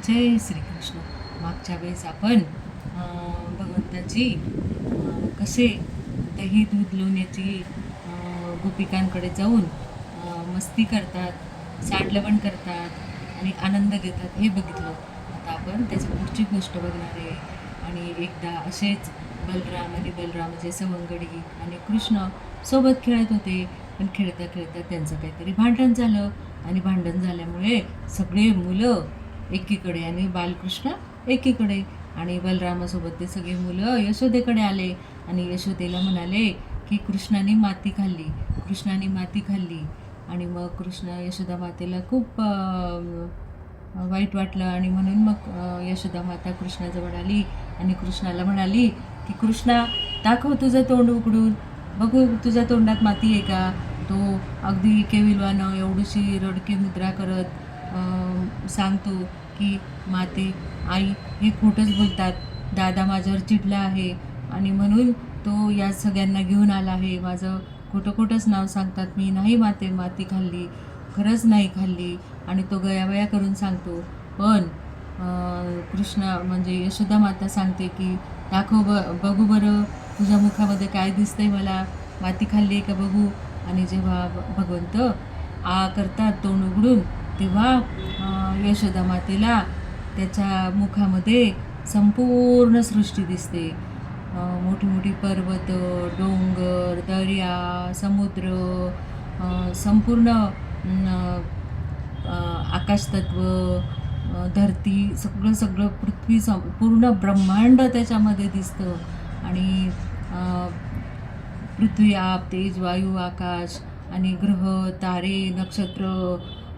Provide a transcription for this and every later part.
जय श्रीकृष्ण. मागच्या वेळेस आपण भगवंताची कसे दही दूध लोण्याची गोपिकांकडे जाऊन मस्ती करतात, सांडलवण करतात आणि आनंद घेतात हे बघितलं. आता आपण त्याची पुढची गोष्ट बघणार आहे. आणि एकदा असेच बलराम आणि बलरामाचे सवंगडी आणि कृष्ण सोबत खेळत होते. पण खेळता खेळता त्यांचं काहीतरी भांडण झालं आणि भांडण झाल्यामुळे सगळे मुलं एकीकडे आणि बालकृष्ण एकीकडे. आणि बलरामासोबत ते सगळे मुलं यशोदेकडे आले आणि यशोदेला म्हणाले की कृष्णाने माती खाल्ली, कृष्णाने माती खाल्ली. आणि मग कृष्ण यशोदा मातेला खूप वाईट वाटलं आणि म्हणून मग यशोदा माता कृष्णाजवळ आली आणि कृष्णाला म्हणाली की कृष्णा, दाखव तुझं तोंड उघडून, बघू तुझ्या तोंडात माती आहे का. तो अगदी केविलवानं एवढीशी रडकी मुद्रा करत सांगतो की माते, आई हे खोटंच बोलतात, दादा माझ्यावर चिडला आहे आणि म्हणून तो या सगळ्यांना घेऊन आला आहे. माझं खोटं खोटंच नाव सांगतात, मी नाही माते माती खाल्ली, खरंच नाही खाल्ली. आणि तो गयावया करून सांगतो. पण कृष्ण म्हणजे यशोदा माता सांगते की दाखव, बघू बरं तुझ्या मुखामध्ये काय दिसतंय, मला माती खाल्ली आहे का बघू. आणि जेव्हा भगवंत आ करतात तोंड उघडून, तेव्हा यशोदा मातेला त्याच्या मुखामध्ये संपूर्ण सृष्टी दिसते. मोठी मोठी पर्वत, डोंगर, दर्या, समुद्र, संपूर्ण आकाशतत्व, धरती, सगळं सगळं पृथ्वी, पूर्ण ब्रह्मांड त्याच्यामध्ये दिसतं. आणि पृथ्वी, आप, तेज, वायू, आकाश आणि ग्रह, तारे, नक्षत्र,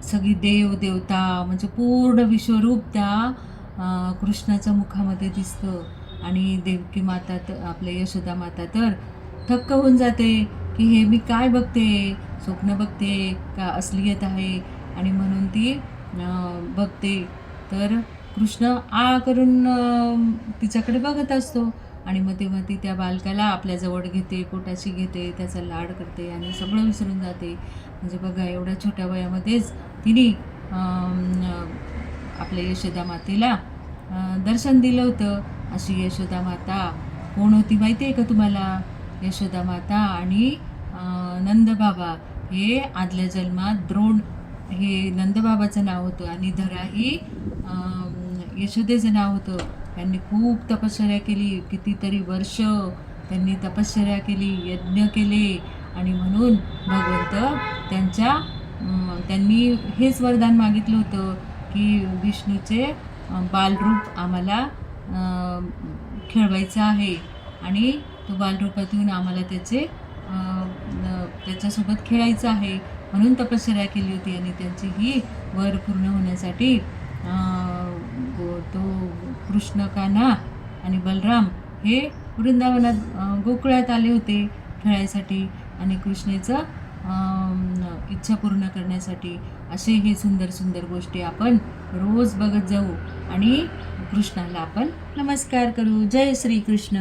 सगळी देव देवता म्हणजे पूर्ण विश्वरूप त्या कृष्णाच्या मुखामध्ये दिसतं. आणि देवकी माता तर, आपल्या यशोदा माता तर थक्क होऊन जाते की हे मी काय बघते, स्वप्न बघते का असलियत आहे. आणि म्हणून ती बघते तर कृष्ण आ करून तिच्याकडे बघत असतो. आणि मग तेव्हा ती त्या बालकाला आपल्याजवळ घेते, पोटाशी घेते, त्याचा लाड करते आणि सगळं विसरून जाते. म्हणजे बघा, एवढ्या छोट्या वयामध्येच तिने आपल्या यशोदा मातेला दर्शन दिलं होतं. अशी यशोदा माता कोण होती माहिती आहे का तुम्हाला. यशोदा माता आणि नंदबाबा हे आदल्या जन्मात द्रोण हे नंदबाबाचं नाव होतं आणि धरा ही यशोदेचं नाव होतं. त्यांनी खूप तपश्चर्या केली, कितीतरी वर्ष त्यांनी तपश्चर्या केली, यज्ञ केले. आणि म्हणून भगवंत त्यांनी हेच वरदान मागितलं होतं की विष्णूचे बालरूप आम्हाला खेळवायचं आहे आणि तो बालरूपात येऊन आम्हाला त्याच्यासोबत खेळायचं आहे. म्हणून तपश्चर्या केली होती. आणि त्यांची ही वर पूर्ण होण्यासाठी तो कृष्ण, कान्हा आणि बलराम हे वृंदावनात गोकुळात आले होते खेळायसाठी आणि कृष्णेचं इच्छा पूर्ण करण्यासाठी. असे हे सुंदर सुंदर गोष्टी आपण रोज बघत जाऊ आणि कृष्णाला आपण नमस्कार करू. जय श्रीकृष्ण.